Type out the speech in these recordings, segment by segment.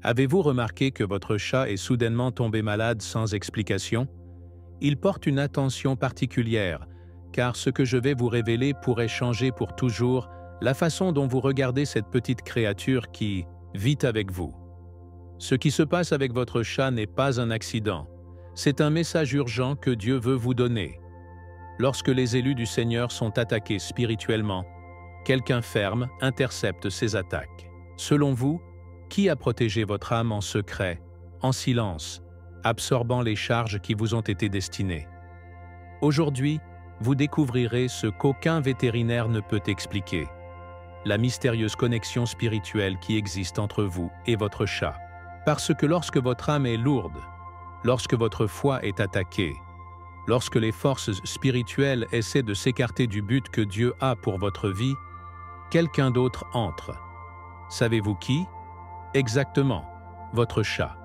Avez-vous remarqué que votre chat est soudainement tombé malade sans explication? Il porte une attention particulière, car ce que je vais vous révéler pourrait changer pour toujours la façon dont vous regardez cette petite créature qui vit avec vous. Ce qui se passe avec votre chat n'est pas un accident, c'est un message urgent que Dieu veut vous donner. Lorsque les élus du Seigneur sont attaqués spirituellement, quelqu'un ferme intercepte ces attaques. Selon vous, qui a protégé votre âme en secret, en silence, absorbant les charges qui vous ont été destinées? Aujourd'hui, vous découvrirez ce qu'aucun vétérinaire ne peut expliquer, la mystérieuse connexion spirituelle qui existe entre vous et votre chat. Parce que lorsque votre âme est lourde, lorsque votre foi est attaquée, lorsque les forces spirituelles essaient de s'écarter du but que Dieu a pour votre vie, quelqu'un d'autre entre. Savez-vous qui? Exactement, votre chat.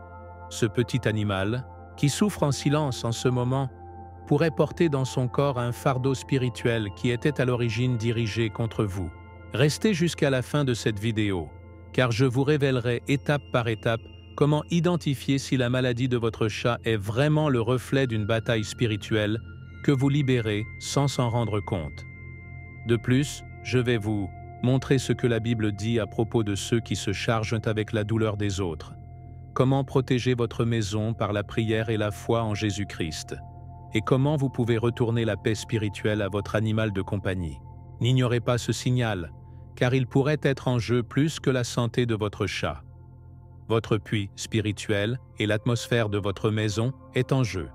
Ce petit animal, qui souffre en silence en ce moment, pourrait porter dans son corps un fardeau spirituel qui était à l'origine dirigé contre vous. Restez jusqu'à la fin de cette vidéo, car je vous révélerai étape par étape comment identifier si la maladie de votre chat est vraiment le reflet d'une bataille spirituelle que vous libérez sans s'en rendre compte. De plus, je vais vous montrer ce que la Bible dit à propos de ceux qui se chargent avec la douleur des autres. Comment protéger votre maison par la prière et la foi en Jésus-Christ. Et comment vous pouvez retourner la paix spirituelle à votre animal de compagnie. N'ignorez pas ce signal, car il pourrait être en jeu plus que la santé de votre chat. Votre puits spirituel et l'atmosphère de votre maison est en jeu.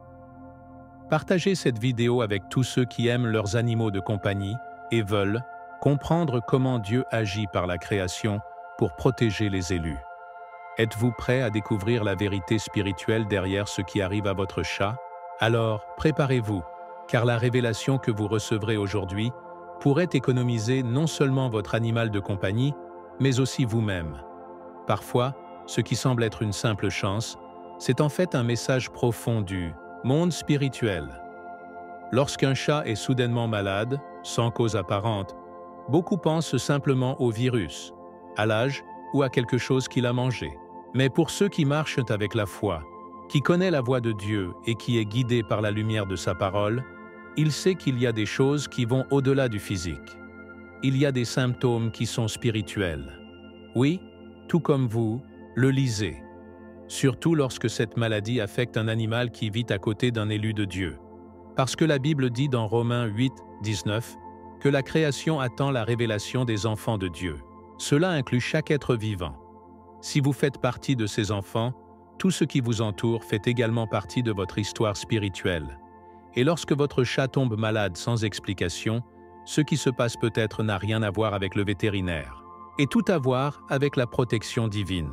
Partagez cette vidéo avec tous ceux qui aiment leurs animaux de compagnie et veulent comprendre comment Dieu agit par la création pour protéger les élus. Êtes-vous prêt à découvrir la vérité spirituelle derrière ce qui arrive à votre chat? Alors, préparez-vous, car la révélation que vous recevrez aujourd'hui pourrait économiser non seulement votre animal de compagnie, mais aussi vous-même. Parfois, ce qui semble être une simple chance, c'est en fait un message profond du monde spirituel. Lorsqu'un chat est soudainement malade, sans cause apparente, beaucoup pensent simplement au virus, à l'âge ou à quelque chose qu'il a mangé. Mais pour ceux qui marchent avec la foi, qui connaît la voix de Dieu et qui est guidé par la lumière de sa parole, il sait qu'il y a des choses qui vont au-delà du physique. Il y a des symptômes qui sont spirituels. Oui, tout comme vous, le lisez. Surtout lorsque cette maladie affecte un animal qui vit à côté d'un élu de Dieu. Parce que la Bible dit dans Romains 8, 19, que la création attend la révélation des enfants de Dieu. Cela inclut chaque être vivant. Si vous faites partie de ces enfants, tout ce qui vous entoure fait également partie de votre histoire spirituelle. Et lorsque votre chat tombe malade sans explication, ce qui se passe peut-être n'a rien à voir avec le vétérinaire, et tout à voir avec la protection divine.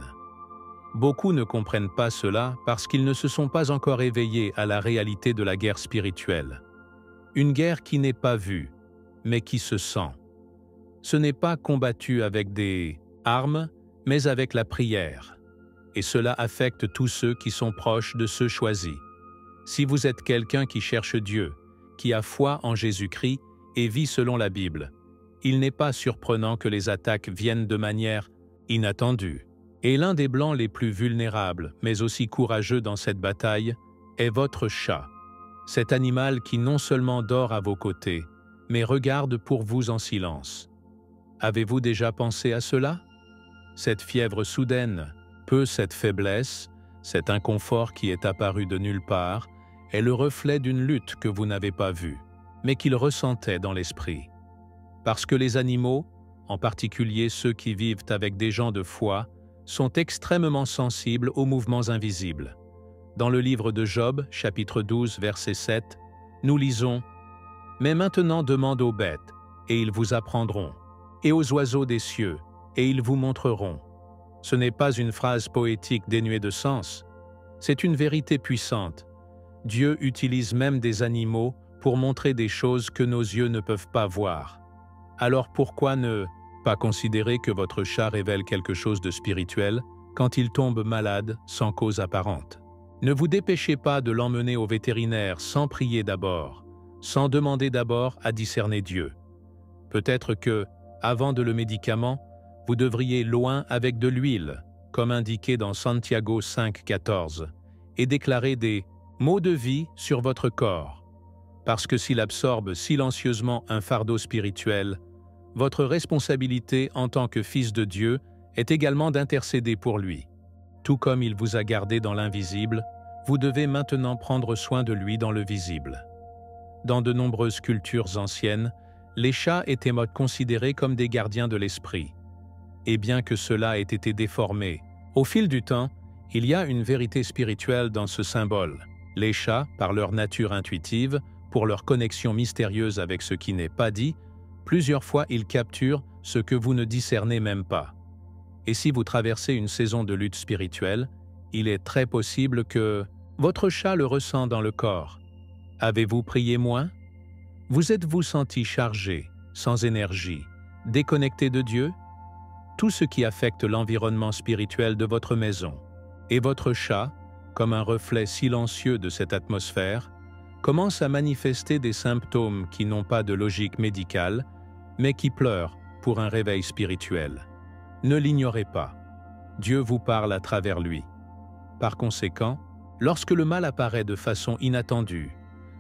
Beaucoup ne comprennent pas cela parce qu'ils ne se sont pas encore éveillés à la réalité de la guerre spirituelle. Une guerre qui n'est pas vue, mais qui se sent. Ce n'est pas combattu avec des armes, mais avec la prière. Et cela affecte tous ceux qui sont proches de ceux choisis. Si vous êtes quelqu'un qui cherche Dieu, qui a foi en Jésus-Christ et vit selon la Bible, il n'est pas surprenant que les attaques viennent de manière inattendue. Et l'un des blancs les plus vulnérables, mais aussi courageux dans cette bataille, est votre chat. Cet animal qui non seulement dort à vos côtés, mais regarde pour vous en silence. Avez-vous déjà pensé à cela? Cette fièvre soudaine, cette faiblesse, cet inconfort qui est apparu de nulle part, est le reflet d'une lutte que vous n'avez pas vue, mais qu'il ressentait dans l'esprit. Parce que les animaux, en particulier ceux qui vivent avec des gens de foi, sont extrêmement sensibles aux mouvements invisibles. Dans le livre de Job, chapitre 12, verset 7, nous lisons « Mais maintenant demande aux bêtes, et ils vous apprendront, et aux oiseaux des cieux, et ils vous montreront. » Ce n'est pas une phrase poétique dénuée de sens, c'est une vérité puissante. Dieu utilise même des animaux pour montrer des choses que nos yeux ne peuvent pas voir. Alors pourquoi ne pas considérer que votre chat révèle quelque chose de spirituel quand il tombe malade sans cause apparente? Ne vous dépêchez pas de l'emmener au vétérinaire sans prier d'abord, sans demander d'abord à discerner Dieu. Peut-être que, avant de le médicament, vous devriez loin avec de l'huile, comme indiqué dans Santiago 5,14, et déclarer des mots de vie sur votre corps, parce que s'il absorbe silencieusement un fardeau spirituel, votre responsabilité en tant que fils de Dieu est également d'intercéder pour lui. Tout comme il vous a gardé dans l'invisible, vous devez maintenant prendre soin de lui dans le visible. Dans de nombreuses cultures anciennes, les chats étaient considérés comme des gardiens de l'esprit. Et bien que cela ait été déformé, au fil du temps, il y a une vérité spirituelle dans ce symbole. Les chats, par leur nature intuitive, pour leur connexion mystérieuse avec ce qui n'est pas dit, plusieurs fois ils capturent ce que vous ne discernez même pas. Et si vous traversez une saison de lutte spirituelle, il est très possible que votre chat le ressent dans le corps. Avez-vous prié moins? Vous êtes-vous senti chargé, sans énergie, déconnecté de Dieu? Tout ce qui affecte l'environnement spirituel de votre maison. Et votre chat, comme un reflet silencieux de cette atmosphère, commence à manifester des symptômes qui n'ont pas de logique médicale, mais qui pleurent pour un réveil spirituel. Ne l'ignorez pas. Dieu vous parle à travers lui. Par conséquent, lorsque le mal apparaît de façon inattendue,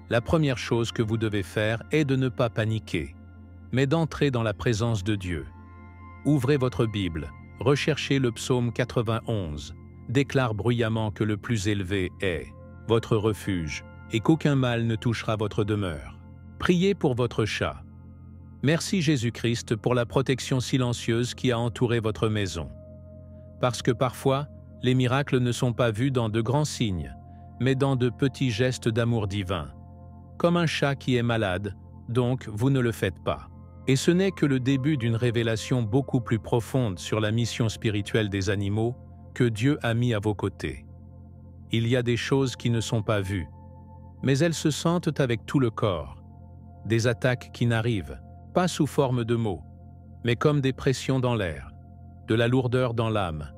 la première chose que vous devez faire est de ne pas paniquer, mais d'entrer dans la présence de Dieu. Ouvrez votre Bible, recherchez le psaume 91, déclare bruyamment que le plus élevé est votre refuge et qu'aucun mal ne touchera votre demeure. Priez pour votre chat. Merci Jésus-Christ pour la protection silencieuse qui a entouré votre maison. Parce que parfois, les miracles ne sont pas vus dans de grands signes, mais dans de petits gestes d'amour divin. Comme un chat qui est malade, donc vous ne le faites pas. Et ce n'est que le début d'une révélation beaucoup plus profonde sur la mission spirituelle des animaux que Dieu a mis à vos côtés. Il y a des choses qui ne sont pas vues, mais elles se sentent avec tout le corps. Des attaques qui n'arrivent, pas sous forme de mots, mais comme des pressions dans l'air, de la lourdeur dans l'âme,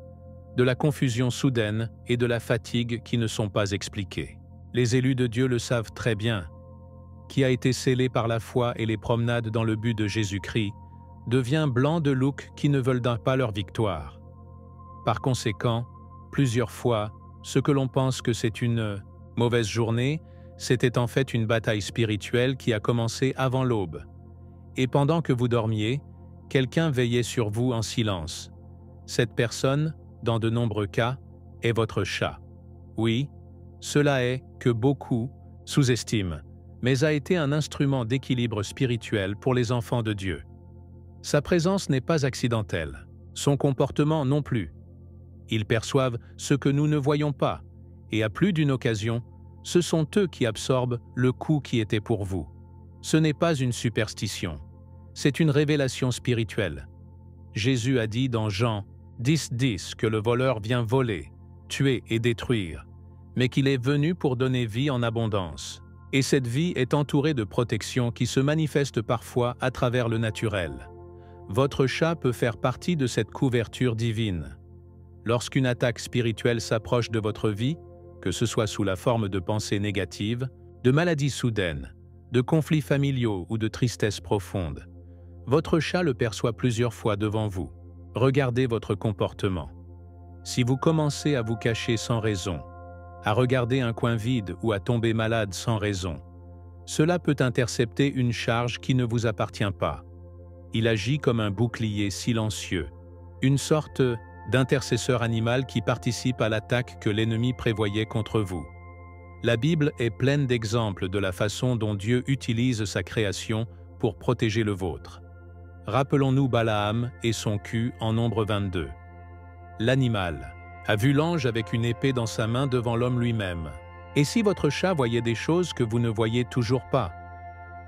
de la confusion soudaine et de la fatigue qui ne sont pas expliquées. Les élus de Dieu le savent très bien. Qui a été scellé par la foi et les promenades dans le but de Jésus-Christ, devient blanc de loups qui ne veulent pas leur victoire. Par conséquent, plusieurs fois, ce que l'on pense que c'est une mauvaise journée, c'était en fait une bataille spirituelle qui a commencé avant l'aube. Et pendant que vous dormiez, quelqu'un veillait sur vous en silence. Cette personne, dans de nombreux cas, est votre chat. Oui, cela est que beaucoup sous-estiment, mais a été un instrument d'équilibre spirituel pour les enfants de Dieu. Sa présence n'est pas accidentelle, son comportement non plus. Ils perçoivent ce que nous ne voyons pas, et à plus d'une occasion, ce sont eux qui absorbent le coup qui était pour vous. Ce n'est pas une superstition, c'est une révélation spirituelle. Jésus a dit dans Jean 10,10 que le voleur vient voler, tuer et détruire, mais qu'il est venu pour donner vie en abondance. Et cette vie est entourée de protections qui se manifestent parfois à travers le naturel. Votre chat peut faire partie de cette couverture divine. Lorsqu'une attaque spirituelle s'approche de votre vie, que ce soit sous la forme de pensées négatives, de maladies soudaines, de conflits familiaux ou de tristesse profonde, votre chat le perçoit plusieurs fois devant vous. Regardez votre comportement. Si vous commencez à vous cacher sans raison, à regarder un coin vide ou à tomber malade sans raison, cela peut intercepter une charge qui ne vous appartient pas. Il agit comme un bouclier silencieux, une sorte d'intercesseur animal qui participe à l'attaque que l'ennemi prévoyait contre vous. La Bible est pleine d'exemples de la façon dont Dieu utilise sa création pour protéger le vôtre. Rappelons-nous Balaam et son cul en Nombre 22. L'animal a vu l'ange avec une épée dans sa main devant l'homme lui-même. Et si votre chat voyait des choses que vous ne voyez toujours pas?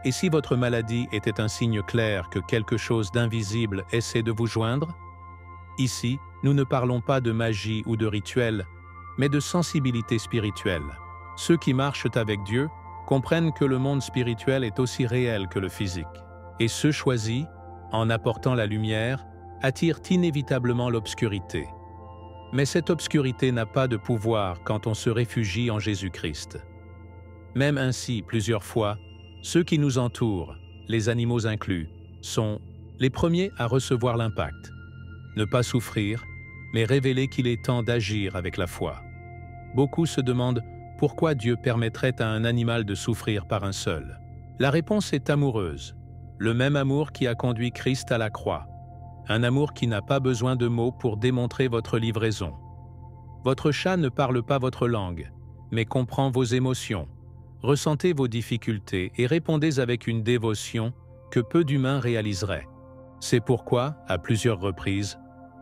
Et si votre maladie était un signe clair que quelque chose d'invisible essaie de vous joindre? Ici, nous ne parlons pas de magie ou de rituel, mais de sensibilité spirituelle. Ceux qui marchent avec Dieu comprennent que le monde spirituel est aussi réel que le physique. Et ceux choisis, en apportant la lumière, attirent inévitablement l'obscurité. Mais cette obscurité n'a pas de pouvoir quand on se réfugie en Jésus-Christ. Même ainsi, plusieurs fois, ceux qui nous entourent, les animaux inclus, sont les premiers à recevoir l'impact. Ne pas souffrir, mais révéler qu'il est temps d'agir avec la foi. Beaucoup se demandent pourquoi Dieu permettrait à un animal de souffrir par un seul. La réponse est amoureuse, le même amour qui a conduit Christ à la croix, un amour qui n'a pas besoin de mots pour démontrer votre livraison. Votre chat ne parle pas votre langue, mais comprend vos émotions. Ressentez vos difficultés et répondez avec une dévotion que peu d'humains réaliseraient. C'est pourquoi, à plusieurs reprises,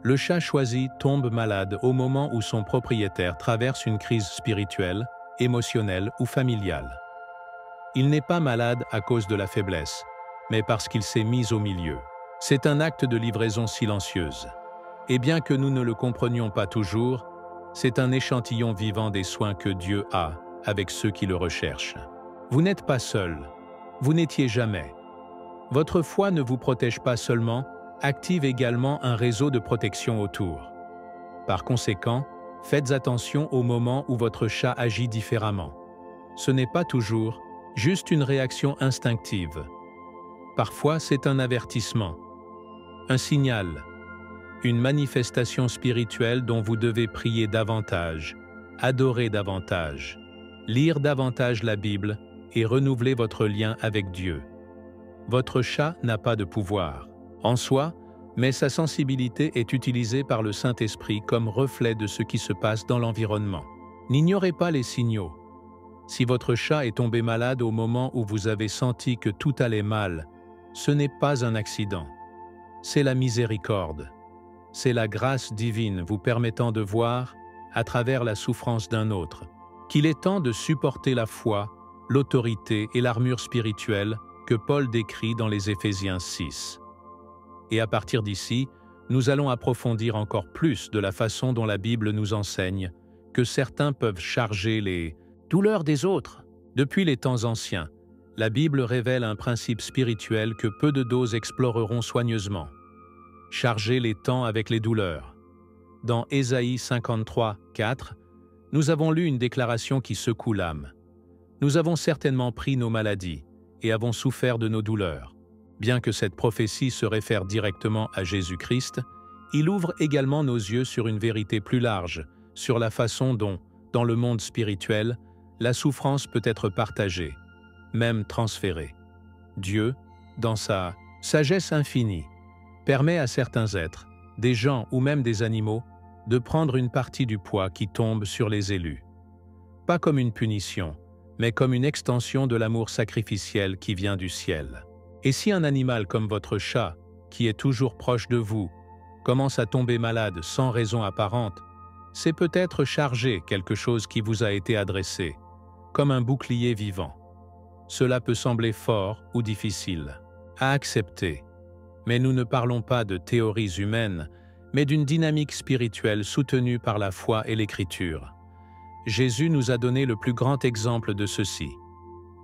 le chat choisi tombe malade au moment où son propriétaire traverse une crise spirituelle, émotionnelle ou familiale. Il n'est pas malade à cause de la faiblesse, mais parce qu'il s'est mis au milieu. C'est un acte de livraison silencieuse. Et bien que nous ne le comprenions pas toujours, c'est un échantillon vivant des soins que Dieu a avec ceux qui le recherchent. Vous n'êtes pas seul, vous n'étiez jamais. Votre foi ne vous protège pas seulement, active également un réseau de protection autour. Par conséquent, faites attention au moment où votre chat agit différemment. Ce n'est pas toujours juste une réaction instinctive. Parfois, c'est un avertissement, un signal, une manifestation spirituelle dont vous devez prier davantage, adorer davantage, lire davantage la Bible et renouveler votre lien avec Dieu. Votre chat n'a pas de pouvoir en soi, mais sa sensibilité est utilisée par le Saint-Esprit comme reflet de ce qui se passe dans l'environnement. N'ignorez pas les signaux. Si votre chat est tombé malade au moment où vous avez senti que tout allait mal, ce n'est pas un accident. C'est la miséricorde. C'est la grâce divine vous permettant de voir, à travers la souffrance d'un autre, qu'il est temps de supporter la foi, l'autorité et l'armure spirituelle que Paul décrit dans les Éphésiens 6. Et à partir d'ici, nous allons approfondir encore plus de la façon dont la Bible nous enseigne que certains peuvent charger les douleurs des autres. Depuis les temps anciens, la Bible révèle un principe spirituel que peu de doses exploreront soigneusement. Charger les temps avec les douleurs. Dans Ésaïe 53, 4, nous avons lu une déclaration qui secoue l'âme. Nous avons certainement pris nos maladies et avons souffert de nos douleurs. Bien que cette prophétie se réfère directement à Jésus-Christ, il ouvre également nos yeux sur une vérité plus large, sur la façon dont, dans le monde spirituel, la souffrance peut être partagée, même transférée. Dieu, dans sa sagesse infinie, permet à certains êtres, des gens ou même des animaux, de prendre une partie du poids qui tombe sur les élus. Pas comme une punition, mais comme une extension de l'amour sacrificiel qui vient du ciel. Et si un animal comme votre chat, qui est toujours proche de vous, commence à tomber malade sans raison apparente, c'est peut-être charger quelque chose qui vous a été adressé, comme un bouclier vivant. Cela peut sembler fort ou difficile à accepter, mais nous ne parlons pas de théories humaines, mais d'une dynamique spirituelle soutenue par la foi et l'Écriture. Jésus nous a donné le plus grand exemple de ceci.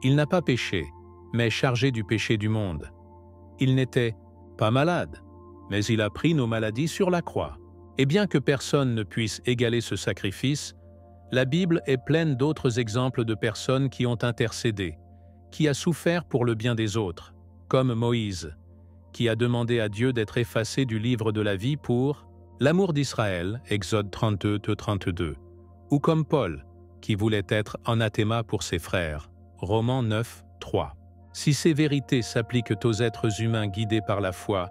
Il n'a pas péché, mais chargé du péché du monde. Il n'était pas malade, mais il a pris nos maladies sur la croix. Et bien que personne ne puisse égaler ce sacrifice, la Bible est pleine d'autres exemples de personnes qui ont intercédé, qui a souffert pour le bien des autres, comme Moïse, qui a demandé à Dieu d'être effacé du livre de la vie pour l'amour d'Israël, Exode 32-32, ou comme Paul, qui voulait être anathéma pour ses frères, Romains 9, 3. Si ces vérités s'appliquent aux êtres humains guidés par la foi,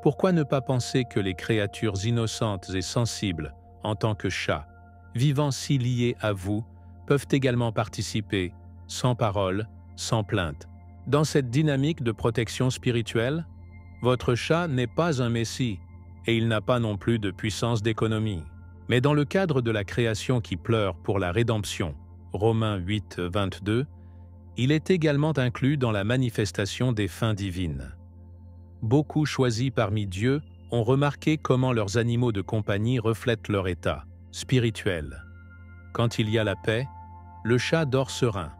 pourquoi ne pas penser que les créatures innocentes et sensibles, en tant que chats, vivant si liés à vous, peuvent également participer, sans parole, sans plainte, dans cette dynamique de protection spirituelle? Votre chat n'est pas un messie, et il n'a pas non plus de puissance d'économie. Mais dans le cadre de la création qui pleure pour la rédemption, Romains 8, 22, il est également inclus dans la manifestation des fins divines. Beaucoup choisis parmi Dieu ont remarqué comment leurs animaux de compagnie reflètent leur état spirituel. Quand il y a la paix, le chat dort serein.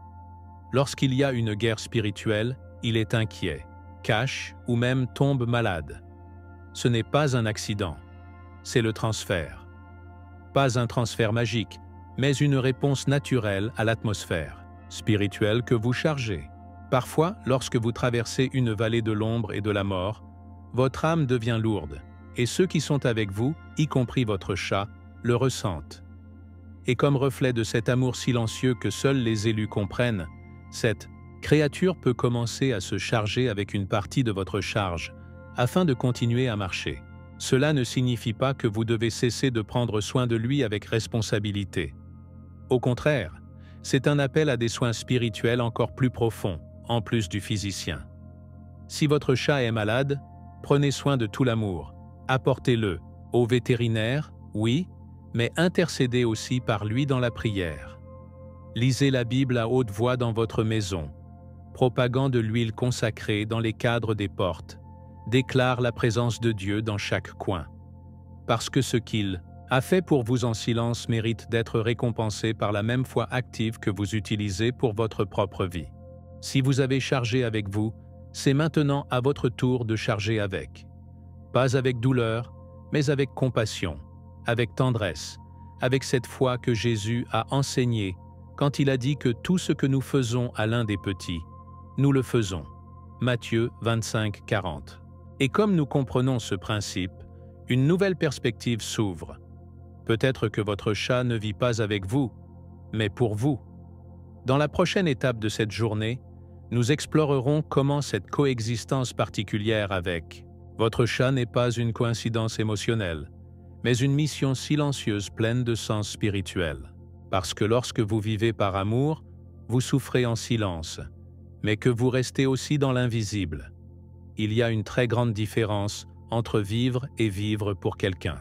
Lorsqu'il y a une guerre spirituelle, il est inquiet, cache ou même tombe malade. Ce n'est pas un accident, c'est le transfert. Pas un transfert magique, mais une réponse naturelle à l'atmosphère spirituelle que vous chargez. Parfois, lorsque vous traversez une vallée de l'ombre et de la mort, votre âme devient lourde, et ceux qui sont avec vous, y compris votre chat, le ressentent. Et comme reflet de cet amour silencieux que seuls les élus comprennent, cette créature peut commencer à se charger avec une partie de votre charge, afin de continuer à marcher. Cela ne signifie pas que vous devez cesser de prendre soin de lui avec responsabilité. Au contraire, c'est un appel à des soins spirituels encore plus profonds, en plus du physicien. Si votre chat est malade, prenez soin de tout l'amour, apportez-le au vétérinaire, oui, mais intercédez aussi par lui dans la prière. Lisez la Bible à haute voix dans votre maison, propagant de l'huile consacrée dans les cadres des portes, déclare la présence de Dieu dans chaque coin. Parce que ce qu'il a fait pour vous en silence mérite d'être récompensé par la même foi active que vous utilisez pour votre propre vie. Si vous avez chargé avec vous, c'est maintenant à votre tour de charger avec. Pas avec douleur, mais avec compassion, avec tendresse, avec cette foi que Jésus a enseignée quand il a dit que tout ce que nous faisons à l'un des petits, nous le faisons. Matthieu 25, 40. Et comme nous comprenons ce principe, une nouvelle perspective s'ouvre. Peut-être que votre chat ne vit pas avec vous, mais pour vous. Dans la prochaine étape de cette journée, nous explorerons comment cette coexistence particulière avec votre chat n'est pas une coïncidence émotionnelle, mais une mission silencieuse pleine de sens spirituel. Parce que lorsque vous vivez par amour, vous souffrez en silence, mais que vous restez aussi dans l'invisible. Il y a une très grande différence entre vivre et vivre pour quelqu'un.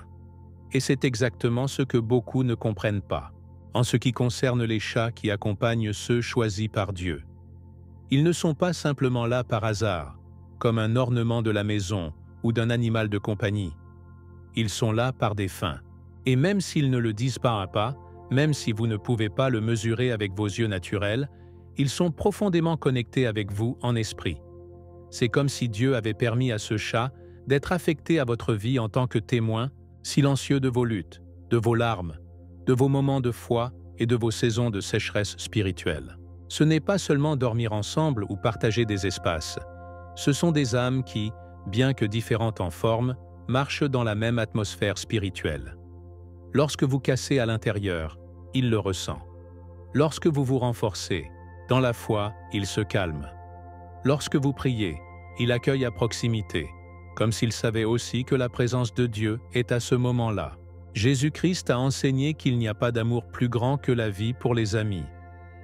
Et c'est exactement ce que beaucoup ne comprennent pas, en ce qui concerne les chats qui accompagnent ceux choisis par Dieu. Ils ne sont pas simplement là par hasard, comme un ornement de la maison ou d'un animal de compagnie. Ils sont là par des fins. Et même s'ils ne le disent pas à pas, même si vous ne pouvez pas le mesurer avec vos yeux naturels, ils sont profondément connectés avec vous en esprit. C'est comme si Dieu avait permis à ce chat d'être affecté à votre vie en tant que témoin, silencieux de vos luttes, de vos larmes, de vos moments de foi et de vos saisons de sécheresse spirituelle. Ce n'est pas seulement dormir ensemble ou partager des espaces. Ce sont des âmes qui, bien que différentes en forme, marchent dans la même atmosphère spirituelle. Lorsque vous cassez à l'intérieur, il le ressent. Lorsque vous vous renforcez, dans la foi, il se calme. Lorsque vous priez, il accueille à proximité, comme s'il savait aussi que la présence de Dieu est à ce moment-là. Jésus-Christ a enseigné qu'il n'y a pas d'amour plus grand que la vie pour les amis.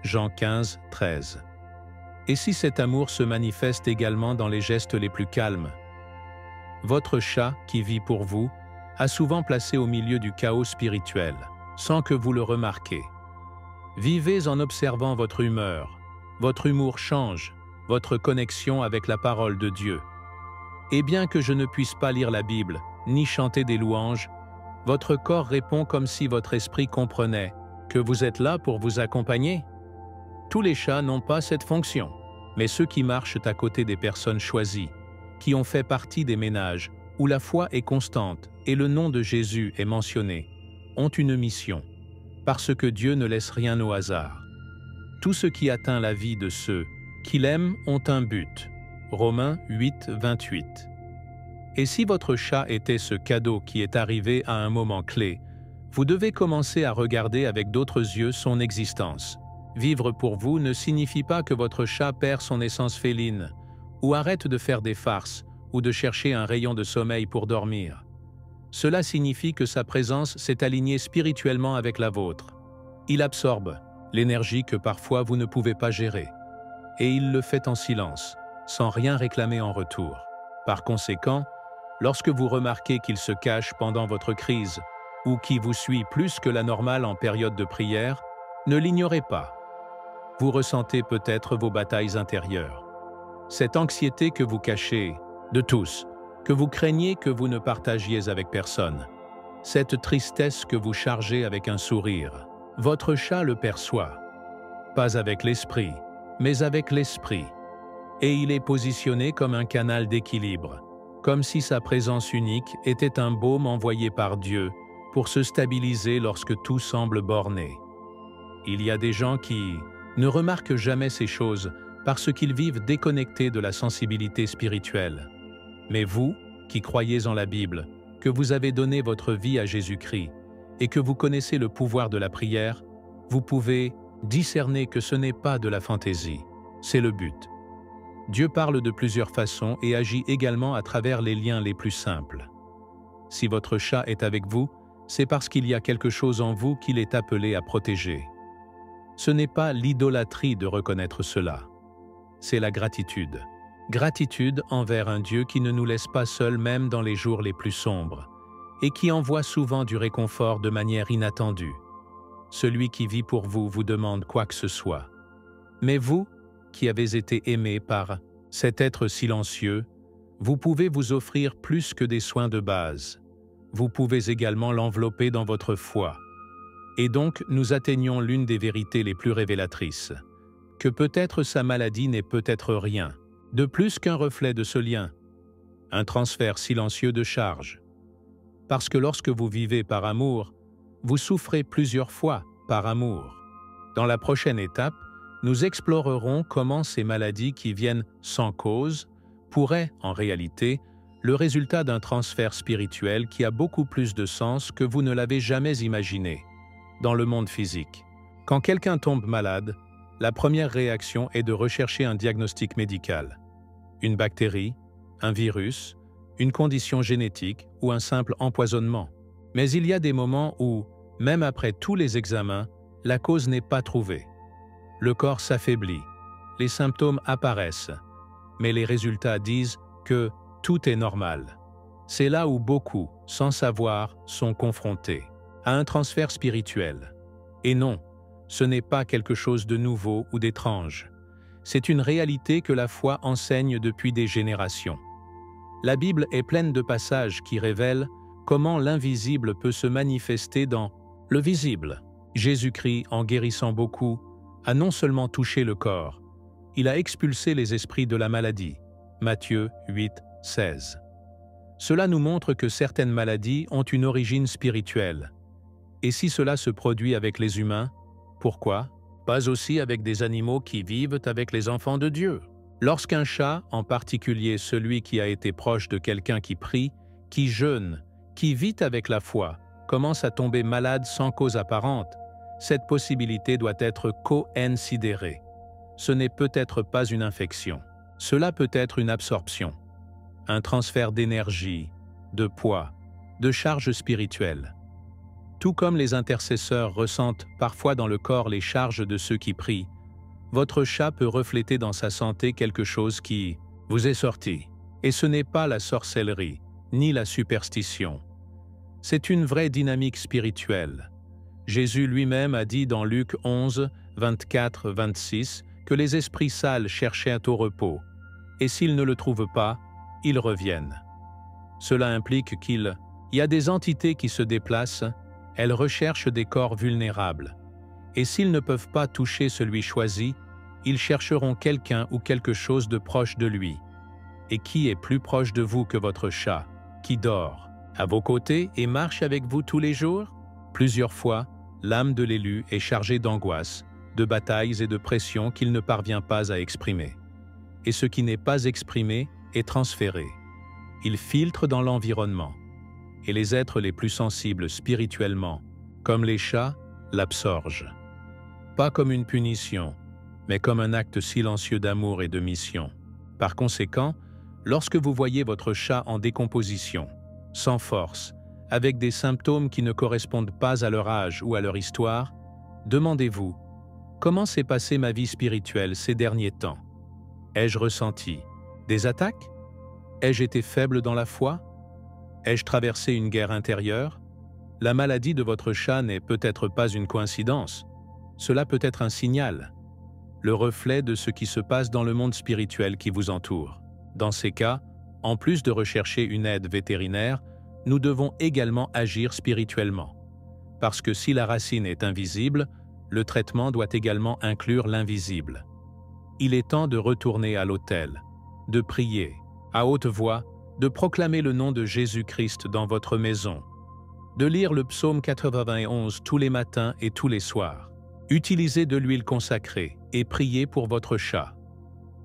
Jean 15, 13. Et si cet amour se manifeste également dans les gestes les plus calmes? Votre chat, qui vit pour vous, a souvent placé au milieu du chaos spirituel, sans que vous le remarquiez. Vivez en observant votre humeur. Votre humour change, votre connexion avec la parole de Dieu. Et bien que je ne puisse pas lire la Bible, ni chanter des louanges, votre corps répond comme si votre esprit comprenait que vous êtes là pour vous accompagner. Tous les chats n'ont pas cette fonction, mais ceux qui marchent à côté des personnes choisies, qui ont fait partie des ménages où la foi est constante et le nom de Jésus est mentionné, ont une mission, parce que Dieu ne laisse rien au hasard. Tout ce qui atteint la vie de ceux qui l'aiment ont un but. Romains 8, 28. Et si votre chat était ce cadeau qui est arrivé à un moment clé, vous devez commencer à regarder avec d'autres yeux son existence. Vivre pour vous ne signifie pas que votre chat perd son essence féline, ou arrête de faire des farces, ou de chercher un rayon de sommeil pour dormir. Cela signifie que sa présence s'est alignée spirituellement avec la vôtre. Il absorbe l'énergie que parfois vous ne pouvez pas gérer, et il le fait en silence, sans rien réclamer en retour. Par conséquent, lorsque vous remarquez qu'il se cache pendant votre crise, ou qui vous suit plus que la normale en période de prière, ne l'ignorez pas. Vous ressentez peut-être vos batailles intérieures. Cette anxiété que vous cachez de tous, que vous craignez que vous ne partagiez avec personne. Cette tristesse que vous chargez avec un sourire. Votre chat le perçoit. Pas avec l'esprit, mais avec l'esprit. Et il est positionné comme un canal d'équilibre, comme si sa présence unique était un baume envoyé par Dieu pour se stabiliser lorsque tout semble borné. Il y a des gens qui ne remarquent jamais ces choses parce qu'ils vivent déconnectés de la sensibilité spirituelle. Mais vous, qui croyez en la Bible, que vous avez donné votre vie à Jésus-Christ et que vous connaissez le pouvoir de la prière, vous pouvez discerner que ce n'est pas de la fantaisie, c'est le but. Dieu parle de plusieurs façons et agit également à travers les liens les plus simples. Si votre chat est avec vous, c'est parce qu'il y a quelque chose en vous qu'il est appelé à protéger. Ce n'est pas l'idolâtrie de reconnaître cela, c'est la gratitude. Gratitude envers un Dieu qui ne nous laisse pas seuls même dans les jours les plus sombres, et qui envoie souvent du réconfort de manière inattendue. Celui qui vit pour vous vous demande quoi que ce soit. Mais vous, qui avez été aimés par cet être silencieux, vous pouvez vous offrir plus que des soins de base. Vous pouvez également l'envelopper dans votre foi. Et donc, nous atteignons l'une des vérités les plus révélatrices, que peut-être sa maladie n'est peut-être rien, de plus qu'un reflet de ce lien, un transfert silencieux de charge. Parce que lorsque vous vivez par amour, vous souffrez plusieurs fois par amour. Dans la prochaine étape, nous explorerons comment ces maladies qui viennent sans cause pourraient, en réalité, le résultat d'un transfert spirituel qui a beaucoup plus de sens que vous ne l'avez jamais imaginé. Dans le monde physique, quand quelqu'un tombe malade, la première réaction est de rechercher un diagnostic médical. Une bactérie, un virus, une condition génétique ou un simple empoisonnement. Mais il y a des moments où, même après tous les examens, la cause n'est pas trouvée. Le corps s'affaiblit, les symptômes apparaissent, mais les résultats disent que tout est normal. C'est là où beaucoup, sans savoir, sont confrontés à un transfert spirituel. Et non, ce n'est pas quelque chose de nouveau ou d'étrange. C'est une réalité que la foi enseigne depuis des générations. La Bible est pleine de passages qui révèlent comment l'invisible peut se manifester dans le visible. Jésus-Christ, en guérissant beaucoup, a non seulement touché le corps, il a expulsé les esprits de la maladie. Matthieu 8, 16. Cela nous montre que certaines maladies ont une origine spirituelle. Et si cela se produit avec les humains, pourquoi pas aussi avec des animaux qui vivent avec les enfants de Dieu? Lorsqu'un chat, en particulier celui qui a été proche de quelqu'un qui prie, qui jeûne, qui vit avec la foi, commence à tomber malade sans cause apparente, cette possibilité doit être considérée. Ce n'est peut-être pas une infection. Cela peut être une absorption, un transfert d'énergie, de poids, de charge spirituelle. Tout comme les intercesseurs ressentent parfois dans le corps les charges de ceux qui prient, votre chat peut refléter dans sa santé quelque chose qui vous est sorti. Et ce n'est pas la sorcellerie, ni la superstition. C'est une vraie dynamique spirituelle. Jésus lui-même a dit dans Luc 11, 24-26 que les esprits sales cherchaient au repos, et s'ils ne le trouvent pas, ils reviennent. Cela implique qu'il y a des entités qui se déplacent, elles recherchent des corps vulnérables. Et s'ils ne peuvent pas toucher celui choisi, ils chercheront quelqu'un ou quelque chose de proche de lui. Et qui est plus proche de vous que votre chat, qui dort à vos côtés et marche avec vous tous les jours? Plusieurs fois, l'âme de l'élu est chargée d'angoisse, de batailles et de pressions qu'il ne parvient pas à exprimer. Et ce qui n'est pas exprimé est transféré. Il filtre dans l'environnement. Et les êtres les plus sensibles spirituellement, comme les chats, l'absorbent. Pas comme une punition, mais comme un acte silencieux d'amour et de mission. Par conséquent, lorsque vous voyez votre chat en décomposition, sans force, avec des symptômes qui ne correspondent pas à leur âge ou à leur histoire, demandez-vous, comment s'est passée ma vie spirituelle ces derniers temps? Ai-je ressenti des attaques? Ai-je été faible dans la foi? Ai-je traversé une guerre intérieure? La maladie de votre chat n'est peut-être pas une coïncidence. Cela peut être un signal, le reflet de ce qui se passe dans le monde spirituel qui vous entoure. Dans ces cas, en plus de rechercher une aide vétérinaire, nous devons également agir spirituellement. Parce que si la racine est invisible, le traitement doit également inclure l'invisible. Il est temps de retourner à l'autel, de prier, à haute voix, de proclamer le nom de Jésus-Christ dans votre maison, de lire le psaume 91 tous les matins et tous les soirs. Utilisez de l'huile consacrée et priez pour votre chat.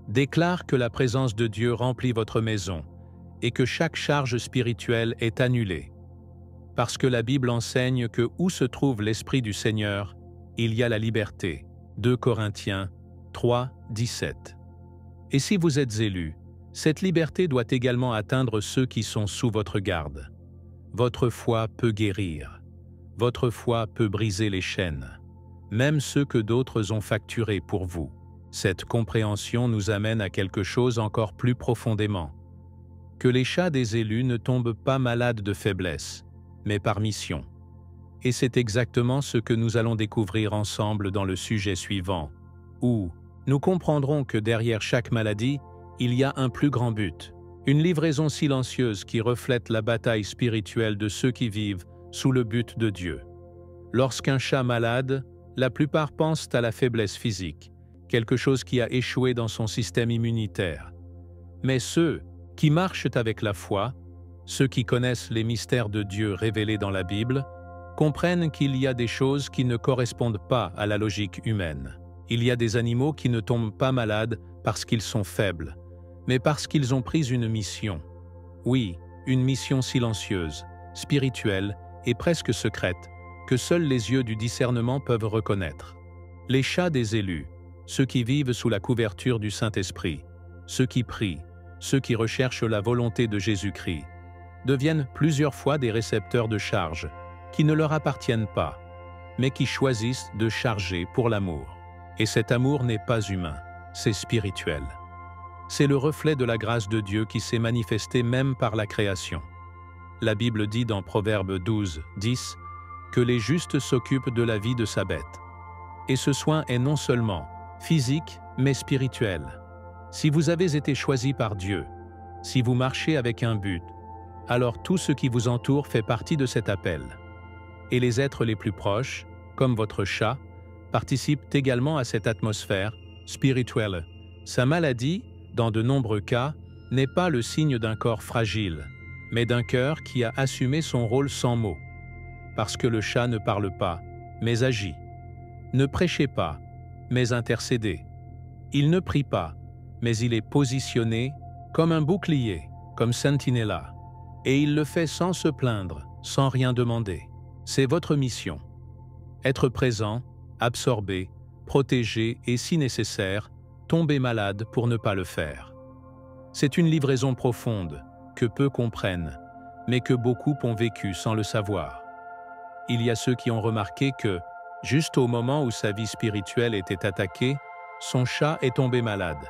Déclare que la présence de Dieu remplit votre maison et que chaque charge spirituelle est annulée. Parce que la Bible enseigne que où se trouve l'Esprit du Seigneur, il y a la liberté. 2 Corinthiens 3, 17. Et si vous êtes élus, cette liberté doit également atteindre ceux qui sont sous votre garde. Votre foi peut guérir. Votre foi peut briser les chaînes, même ceux que d'autres ont facturés pour vous. Cette compréhension nous amène à quelque chose encore plus profondément. Que les chats des élus ne tombent pas malades de faiblesse, mais par mission. Et c'est exactement ce que nous allons découvrir ensemble dans le sujet suivant, où nous comprendrons que derrière chaque maladie, il y a un plus grand but, une livraison silencieuse qui reflète la bataille spirituelle de ceux qui vivent sous le but de Dieu. Lorsqu'un chat malade, la plupart pensent à la faiblesse physique, quelque chose qui a échoué dans son système immunitaire. Mais ceux qui marchent avec la foi, ceux qui connaissent les mystères de Dieu révélés dans la Bible, comprennent qu'il y a des choses qui ne correspondent pas à la logique humaine. Il y a des animaux qui ne tombent pas malades parce qu'ils sont faibles, mais parce qu'ils ont pris une mission. Oui, une mission silencieuse, spirituelle et presque secrète, que seuls les yeux du discernement peuvent reconnaître. Les chats des élus, ceux qui vivent sous la couverture du Saint-Esprit, ceux qui prient, ceux qui recherchent la volonté de Jésus-Christ, deviennent plusieurs fois des récepteurs de charges qui ne leur appartiennent pas, mais qui choisissent de charger pour l'amour. Et cet amour n'est pas humain, c'est spirituel. C'est le reflet de la grâce de Dieu qui s'est manifestée même par la création. La Bible dit dans Proverbe 12, 10 que les justes s'occupent de la vie de sa bête. Et ce soin est non seulement physique, mais spirituel. Si vous avez été choisi par Dieu, si vous marchez avec un but, alors tout ce qui vous entoure fait partie de cet appel. Et les êtres les plus proches, comme votre chat, participent également à cette atmosphère spirituelle. Sa maladie, dans de nombreux cas, n'est pas le signe d'un corps fragile, mais d'un cœur qui a assumé son rôle sans mots. Parce que le chat ne parle pas, mais agit. Ne prêchez pas, mais intercédez. Il ne prie pas, mais il est positionné comme un bouclier, comme Sentinella. Et il le fait sans se plaindre, sans rien demander. C'est votre mission. Être présent, absorber, protéger et, si nécessaire, tomber malade pour ne pas le faire. C'est une livraison profonde, que peu comprennent, mais que beaucoup ont vécu sans le savoir. Il y a ceux qui ont remarqué que, juste au moment où sa vie spirituelle était attaquée, son chat est tombé malade.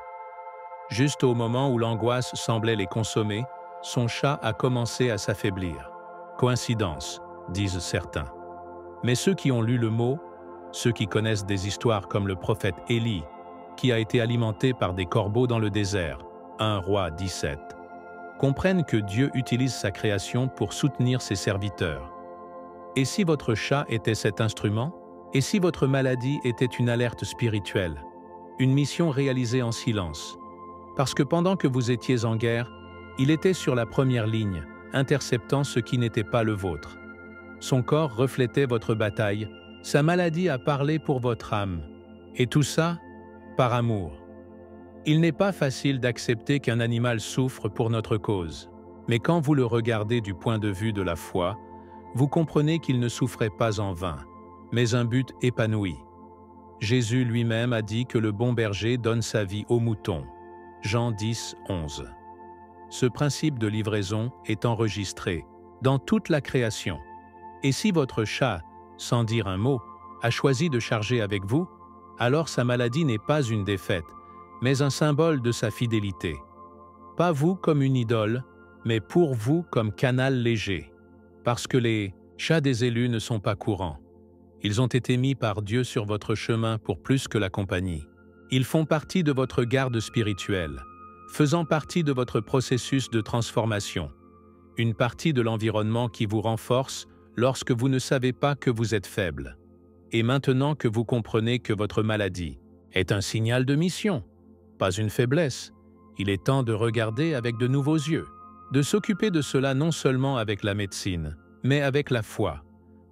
Juste au moment où l'angoisse semblait les consommer, son chat a commencé à s'affaiblir. Coïncidence, disent certains. Mais ceux qui ont lu le mot, ceux qui connaissent des histoires comme le prophète Élie, qui a été alimenté par des corbeaux dans le désert, 1 Roi 17, comprennent que Dieu utilise sa création pour soutenir ses serviteurs. Et si votre chat était cet instrument? Et si votre maladie était une alerte spirituelle? Une mission réalisée en silence? Parce que pendant que vous étiez en guerre, il était sur la première ligne, interceptant ce qui n'était pas le vôtre. Son corps reflétait votre bataille, sa maladie a parlé pour votre âme. Et tout ça, par amour. Il n'est pas facile d'accepter qu'un animal souffre pour notre cause. Mais quand vous le regardez du point de vue de la foi, vous comprenez qu'il ne souffrait pas en vain, mais un but épanoui. Jésus lui-même a dit que le bon berger donne sa vie aux moutons. Jean 10, 11. Ce principe de livraison est enregistré dans toute la création. Et si votre chat, sans dire un mot, a choisi de charger avec vous, alors sa maladie n'est pas une défaite, mais un symbole de sa fidélité. Pas vous comme une idole, mais pour vous comme canal léger. Parce que les chats des élus ne sont pas courants. Ils ont été mis par Dieu sur votre chemin pour plus que la compagnie. Ils font partie de votre garde spirituelle, faisant partie de votre processus de transformation, une partie de l'environnement qui vous renforce lorsque vous ne savez pas que vous êtes faible. Et maintenant que vous comprenez que votre maladie est un signal de mission, pas une faiblesse, il est temps de regarder avec de nouveaux yeux, de s'occuper de cela non seulement avec la médecine, mais avec la foi,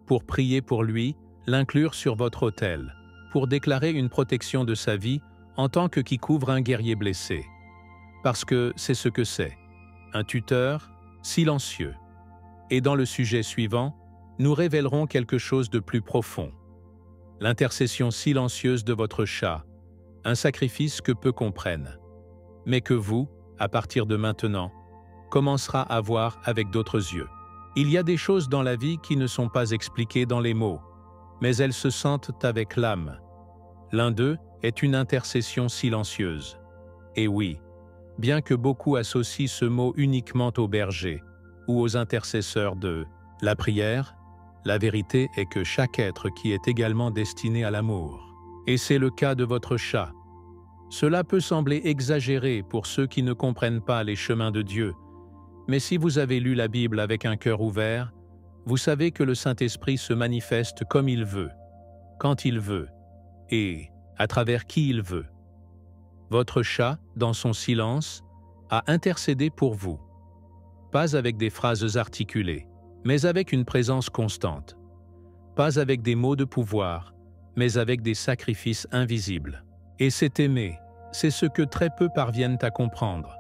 pour prier pour lui, l'inclure sur votre autel, pour déclarer une protection de sa vie en tant que qui couvre un guerrier blessé. Parce que c'est ce que c'est. un tuteur silencieux. Et dans le sujet suivant, nous révélerons quelque chose de plus profond. L'intercession silencieuse de votre chat, un sacrifice que peu comprennent, mais que vous, à partir de maintenant, commencera à voir avec d'autres yeux. Il y a des choses dans la vie qui ne sont pas expliquées dans les mots, mais elles se sentent avec l'âme. L'un d'eux est une intercession silencieuse. Et oui, bien que beaucoup associent ce mot uniquement aux bergers ou aux intercesseurs de la prière, la vérité est que chaque être qui est également destiné à l'amour. Et c'est le cas de votre chat. Cela peut sembler exagéré pour ceux qui ne comprennent pas les chemins de Dieu, mais si vous avez lu la Bible avec un cœur ouvert, vous savez que le Saint-Esprit se manifeste comme il veut, quand il veut, et à travers qui il veut. Votre chat, dans son silence, a intercédé pour vous. Pas avec des phrases articulées, mais avec une présence constante. Pas avec des mots de pouvoir, mais avec des sacrifices invisibles. Et c'est aimer, c'est ce que très peu parviennent à comprendre,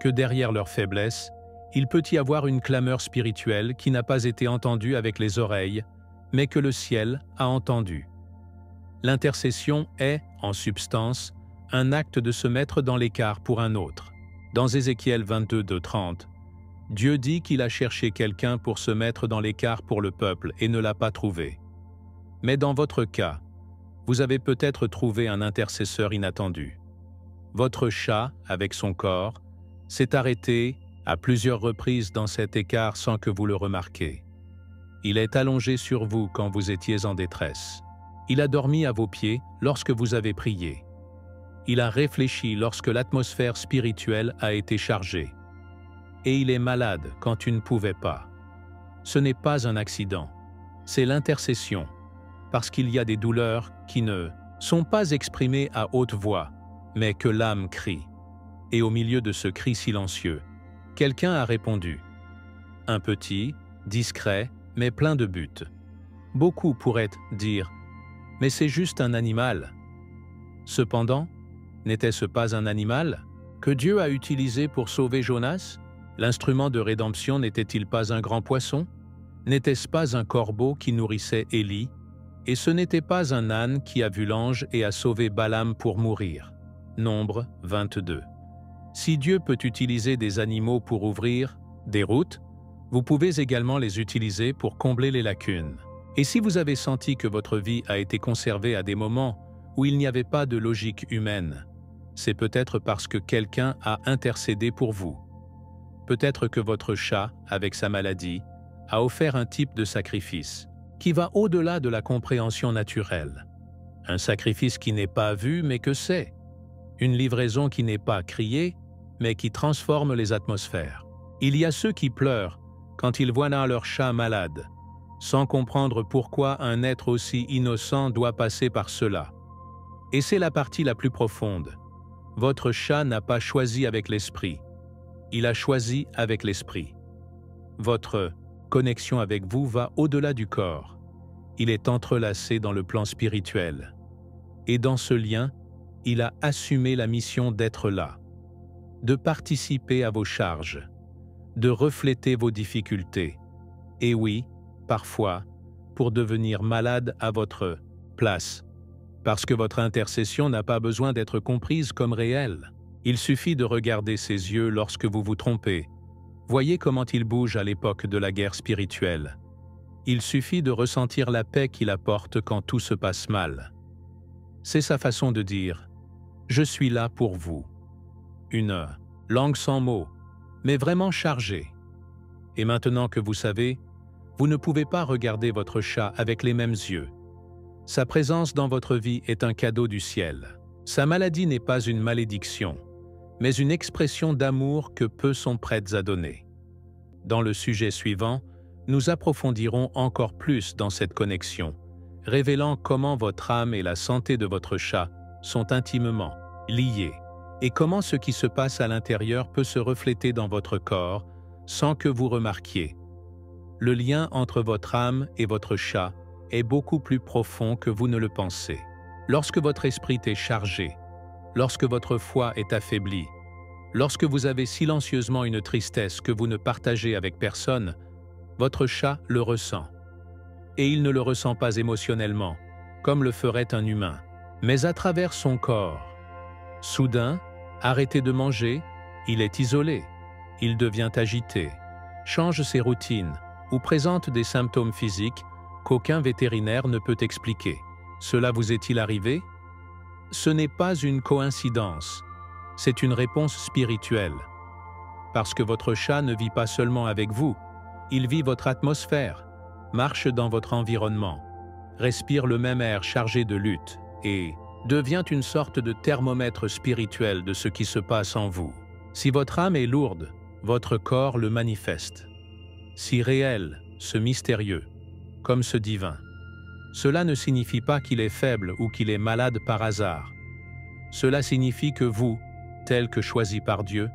que derrière leur faiblesse, il peut y avoir une clameur spirituelle qui n'a pas été entendue avec les oreilles, mais que le ciel a entendue. L'intercession est, en substance, un acte de se mettre dans l'écart pour un autre. Dans Ézéchiel 22, 2-30, Dieu dit qu'il a cherché quelqu'un pour se mettre dans l'écart pour le peuple et ne l'a pas trouvé. Mais dans votre cas, vous avez peut-être trouvé un intercesseur inattendu. Votre chat, avec son corps, s'est arrêté à plusieurs reprises dans cet écart sans que vous le remarquiez. Il est allongé sur vous quand vous étiez en détresse. Il a dormi à vos pieds lorsque vous avez prié. Il a réfléchi lorsque l'atmosphère spirituelle a été chargée. Et il est malade quand tu ne pouvais pas. Ce n'est pas un accident, c'est l'intercession, parce qu'il y a des douleurs qui ne sont pas exprimées à haute voix, mais que l'âme crie. Et au milieu de ce cri silencieux, quelqu'un a répondu. Un petit, discret, mais plein de buts. Beaucoup pourraient dire « Mais c'est juste un animal ». Cependant, n'était-ce pas un animal que Dieu a utilisé pour sauver Jonas? L'instrument de rédemption n'était-il pas un grand poisson? N'était-ce pas un corbeau qui nourrissait Élie? Et ce n'était pas un âne qui a vu l'ange et a sauvé Balaam pour mourir. Nombre 22. Si Dieu peut utiliser des animaux pour ouvrir des routes, vous pouvez également les utiliser pour combler les lacunes. Et si vous avez senti que votre vie a été conservée à des moments où il n'y avait pas de logique humaine, c'est peut-être parce que quelqu'un a intercédé pour vous. Peut-être que votre chat, avec sa maladie, a offert un type de sacrifice qui va au-delà de la compréhension naturelle. Un sacrifice qui n'est pas vu mais que c'est. Une livraison qui n'est pas criée mais qui transforme les atmosphères. Il y a ceux qui pleurent quand ils voient leur chat malade, sans comprendre pourquoi un être aussi innocent doit passer par cela. Et c'est la partie la plus profonde. Votre chat n'a pas choisi avec l'esprit. Il a choisi avec l'esprit. Votre connexion avec vous va au-delà du corps. Il est entrelacé dans le plan spirituel. Et dans ce lien, il a assumé la mission d'être là, de participer à vos charges, de refléter vos difficultés. Et oui, parfois, pour devenir malade à votre place. Parce que votre intercession n'a pas besoin d'être comprise comme réelle. Il suffit de regarder ses yeux lorsque vous vous trompez. Voyez comment il bouge à l'époque de la guerre spirituelle. Il suffit de ressentir la paix qu'il apporte quand tout se passe mal. C'est sa façon de dire « Je suis là pour vous ». Une langue sans mots, mais vraiment chargée. Et maintenant que vous savez, vous ne pouvez pas regarder votre chat avec les mêmes yeux. Sa présence dans votre vie est un cadeau du ciel. Sa maladie n'est pas une malédiction, mais une expression d'amour que peu sont prêtes à donner. Dans le sujet suivant, nous approfondirons encore plus dans cette connexion, révélant comment votre âme et la santé de votre chat sont intimement liées et comment ce qui se passe à l'intérieur peut se refléter dans votre corps sans que vous remarquiez. Le lien entre votre âme et votre chat est beaucoup plus profond que vous ne le pensez. Lorsque votre esprit est chargé, lorsque votre foi est affaiblie, Lorsque vous avez silencieusement une tristesse que vous ne partagez avec personne, votre chat le ressent. Et il ne le ressent pas émotionnellement, comme le ferait un humain, mais à travers son corps. Soudain, arrêtez de manger, il est isolé, il devient agité, change ses routines ou présente des symptômes physiques qu'aucun vétérinaire ne peut expliquer. Cela vous est-il arrivé? Ce n'est pas une coïncidence, c'est une réponse spirituelle. Parce que votre chat ne vit pas seulement avec vous, il vit votre atmosphère, marche dans votre environnement, respire le même air chargé de lutte et devient une sorte de thermomètre spirituel de ce qui se passe en vous. Si votre âme est lourde, votre corps le manifeste. Si réel, ce mystérieux, comme ce divin, cela ne signifie pas qu'il est faible ou qu'il est malade par hasard. Cela signifie que vous, tel que choisi par Dieu,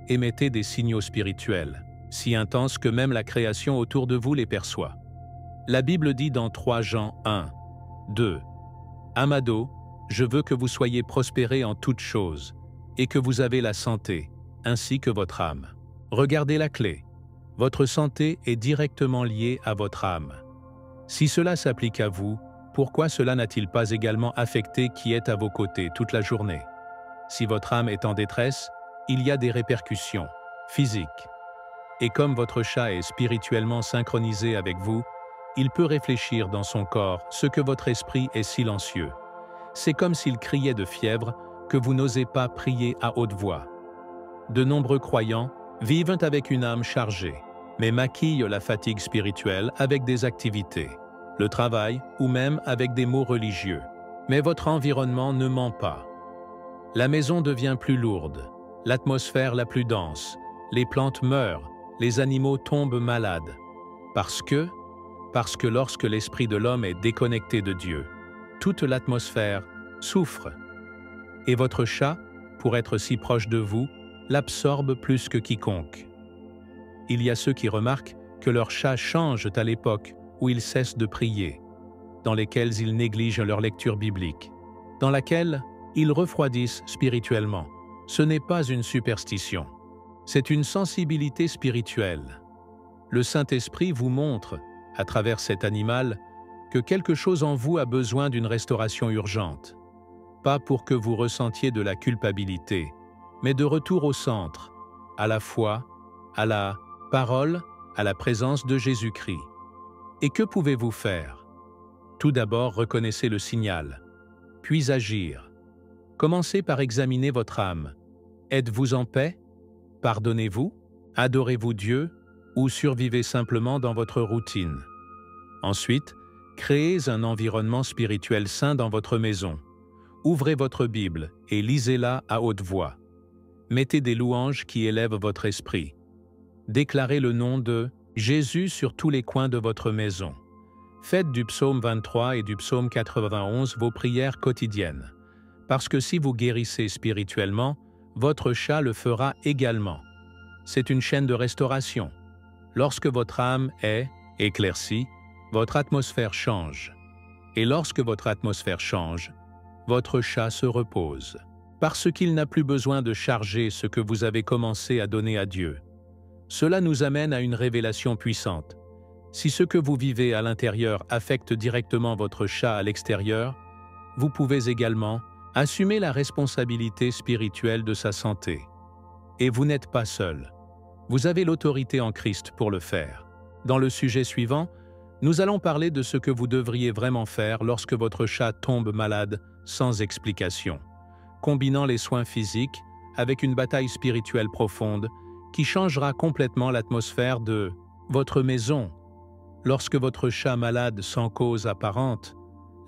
émettez des signaux spirituels, si intenses que même la création autour de vous les perçoit. La Bible dit dans 3 Jean 1, 2, « Amado, je veux que vous soyez prospérés en toutes choses, et que vous avez la santé, ainsi que votre âme. » Regardez la clé. Votre santé est directement liée à votre âme. Si cela s'applique à vous, pourquoi cela n'a-t-il pas également affecté qui est à vos côtés toute la journée? Si votre âme est en détresse, il y a des répercussions physiques. Et comme votre chat est spirituellement synchronisé avec vous, il peut réfléchir dans son corps ce que votre esprit est silencieux. C'est comme s'il criait de fièvre que vous n'osez pas prier à haute voix. De nombreux croyants vivent avec une âme chargée, mais maquillent la fatigue spirituelle avec des activités, le travail ou même avec des mots religieux. Mais votre environnement ne ment pas. La maison devient plus lourde, l'atmosphère la plus dense, les plantes meurent, les animaux tombent malades. Parce que lorsque l'esprit de l'homme est déconnecté de Dieu, toute l'atmosphère souffre. Et votre chat, pour être si proche de vous, l'absorbe plus que quiconque. Il y a ceux qui remarquent que leur chat change à l'époque où ils cessent de prier, dans lesquels ils négligent leur lecture biblique, dans laquelle ils refroidissent spirituellement. Ce n'est pas une superstition, c'est une sensibilité spirituelle. Le Saint-Esprit vous montre, à travers cet animal, que quelque chose en vous a besoin d'une restauration urgente, pas pour que vous ressentiez de la culpabilité, mais de retour au centre, à la foi, à la parole, à la présence de Jésus-Christ. Et que pouvez-vous faire? Tout d'abord, reconnaissez le signal, puis agir. Commencez par examiner votre âme. Êtes-vous en paix? Pardonnez-vous? Adorez-vous Dieu? Ou survivez simplement dans votre routine? Ensuite, créez un environnement spirituel sain dans votre maison. Ouvrez votre Bible et lisez-la à haute voix. Mettez des louanges qui élèvent votre esprit. Déclarez le nom de Jésus sur tous les coins de votre maison. Faites du psaume 23 et du psaume 91 vos prières quotidiennes. Parce que si vous guérissez spirituellement, votre chat le fera également. C'est une chaîne de restauration. Lorsque votre âme est éclaircie, votre atmosphère change. Et lorsque votre atmosphère change, votre chat se repose. Parce qu'il n'a plus besoin de charger ce que vous avez commencé à donner à Dieu. Cela nous amène à une révélation puissante. Si ce que vous vivez à l'intérieur affecte directement votre chat à l'extérieur, vous pouvez également assumer la responsabilité spirituelle de sa santé. Et vous n'êtes pas seul. Vous avez l'autorité en Christ pour le faire. Dans le sujet suivant, nous allons parler de ce que vous devriez vraiment faire lorsque votre chat tombe malade sans explication, combinant les soins physiques avec une bataille spirituelle profonde qui changera complètement l'atmosphère de votre maison. Lorsque votre chat malade sans cause apparente,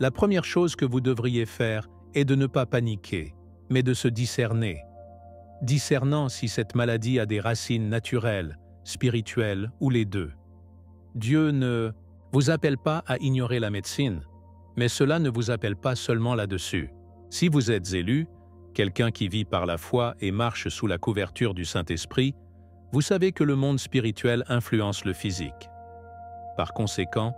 la première chose que vous devriez faire est de ne pas paniquer, mais de se discerner. Discernant si cette maladie a des racines naturelles, spirituelles ou les deux. Dieu ne vous appelle pas à ignorer la médecine, mais cela ne vous appelle pas seulement là-dessus. Si vous êtes élu, quelqu'un qui vit par la foi et marche sous la couverture du Saint-Esprit, vous savez que le monde spirituel influence le physique. Par conséquent,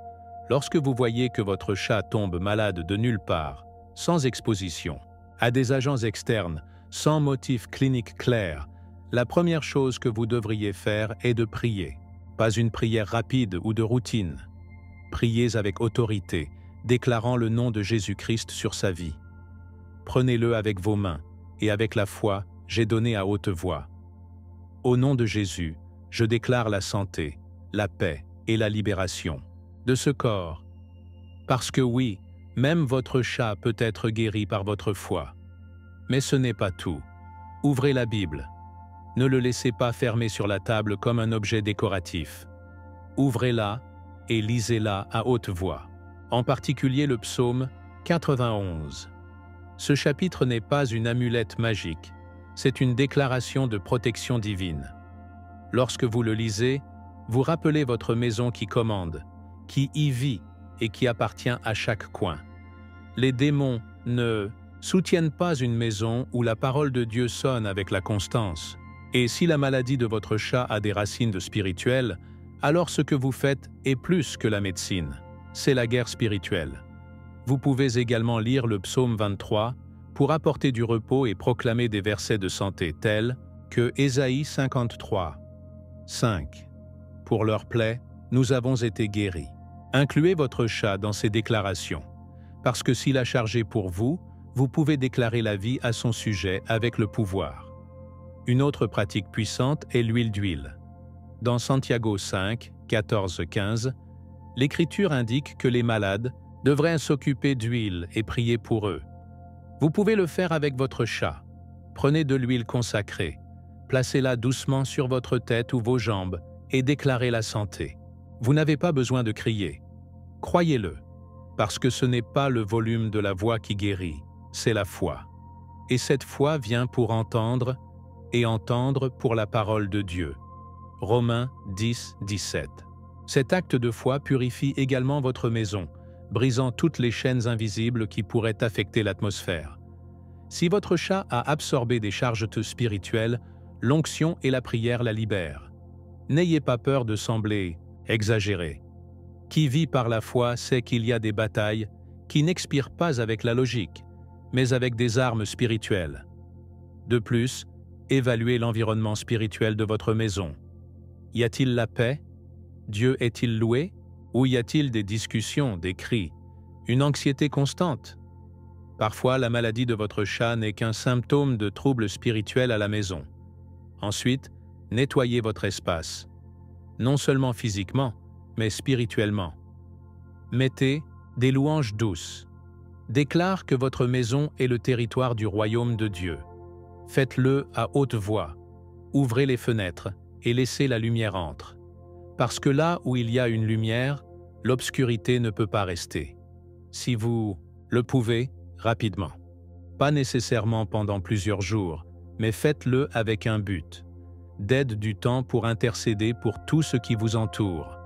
lorsque vous voyez que votre chat tombe malade de nulle part, sans exposition, à des agents externes, sans motif clinique clair, la première chose que vous devriez faire est de prier. Pas une prière rapide ou de routine. Priez avec autorité, déclarant le nom de Jésus-Christ sur sa vie. Prenez-le avec vos mains, et avec la foi, j'ai donné à haute voix. Au nom de Jésus, je déclare la santé, la paix et la libération de ce corps. Parce que oui, même votre chat peut être guéri par votre foi. Mais ce n'est pas tout. Ouvrez la Bible. Ne le laissez pas fermé sur la table comme un objet décoratif. Ouvrez-la et lisez-la à haute voix, en particulier le psaume 91. Ce chapitre n'est pas une amulette magique, c'est une déclaration de protection divine. Lorsque vous le lisez, vous rappelez votre maison qui commande, qui y vit et qui appartient à chaque coin. Les démons ne soutiennent pas une maison où la parole de Dieu sonne avec la constance. Et si la maladie de votre chat a des racines de spirituel, alors ce que vous faites est plus que la médecine, c'est la guerre spirituelle. Vous pouvez également lire le psaume 23 pour apporter du repos et proclamer des versets de santé tels que Ésaïe 53, 5. Pour leurs plaies, nous avons été guéris. Incluez votre chat dans ces déclarations, parce que s'il a chargé pour vous, vous pouvez déclarer la vie à son sujet avec le pouvoir. Une autre pratique puissante est l'huile d'huile. Dans Santiago 5, 14, 15, l'Écriture indique que les malades devraient s'occuper d'huile et prier pour eux. Vous pouvez le faire avec votre chat. Prenez de l'huile consacrée, placez-la doucement sur votre tête ou vos jambes et déclarez la santé. Vous n'avez pas besoin de crier. Croyez-le, parce que ce n'est pas le volume de la voix qui guérit, c'est la foi. Et cette foi vient pour entendre et entendre pour la parole de Dieu. Romains 10, 17. Cet acte de foi purifie également votre maison, brisant toutes les chaînes invisibles qui pourraient affecter l'atmosphère. Si votre chat a absorbé des charges spirituelles, l'onction et la prière la libèrent. N'ayez pas peur de sembler exagéré. Qui vit par la foi sait qu'il y a des batailles qui n'expirent pas avec la logique, mais avec des armes spirituelles. De plus, évaluez l'environnement spirituel de votre maison. Y a-t-il la paix? Dieu est-il loué? Ou y a-t-il des discussions, des cris, une anxiété constante? Parfois, la maladie de votre chat n'est qu'un symptôme de troubles spirituels à la maison. Ensuite, nettoyez votre espace, non seulement physiquement, mais spirituellement. Mettez des louanges douces. Déclare que votre maison est le territoire du royaume de Dieu. Faites-le à haute voix. Ouvrez les fenêtres et laissez la lumière entrer. Parce que là où il y a une lumière, l'obscurité ne peut pas rester. Si vous le pouvez, rapidement. Pas nécessairement pendant plusieurs jours, mais faites-le avec un but. D'aide du temps pour intercéder pour tout ce qui vous entoure.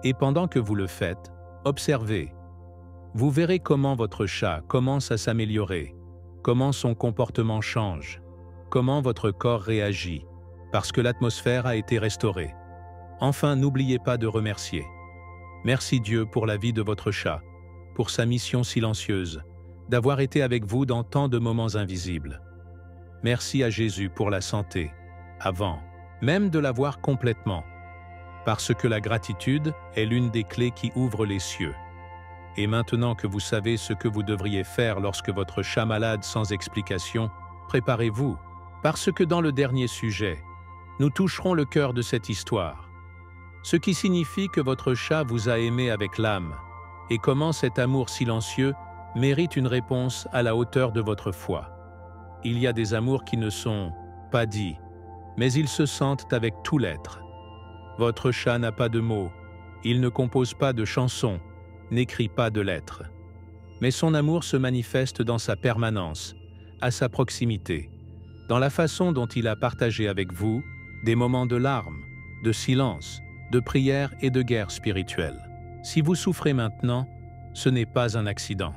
Et pendant que vous le faites, observez. Vous verrez comment votre chat commence à s'améliorer, comment son comportement change, comment votre corps réagit, parce que l'atmosphère a été restaurée. Enfin, n'oubliez pas de remercier. Merci Dieu pour la vie de votre chat, pour sa mission silencieuse, d'avoir été avec vous dans tant de moments invisibles. Merci à Jésus pour la santé, avant même de l'avoir complètement, parce que la gratitude est l'une des clés qui ouvrent les cieux. Et maintenant que vous savez ce que vous devriez faire lorsque votre chat malade sans explication, préparez-vous, parce que dans le dernier sujet, nous toucherons le cœur de cette histoire. Ce qui signifie que votre chat vous a aimé avec l'âme, et comment cet amour silencieux mérite une réponse à la hauteur de votre foi. Il y a des amours qui ne sont pas dits, mais ils se sentent avec tout l'être. Votre chat n'a pas de mots, il ne compose pas de chansons, n'écrit pas de lettres. Mais son amour se manifeste dans sa permanence, à sa proximité, dans la façon dont il a partagé avec vous des moments de larmes, de silence, de prière et de guerre spirituelle. Si vous souffrez maintenant, ce n'est pas un accident.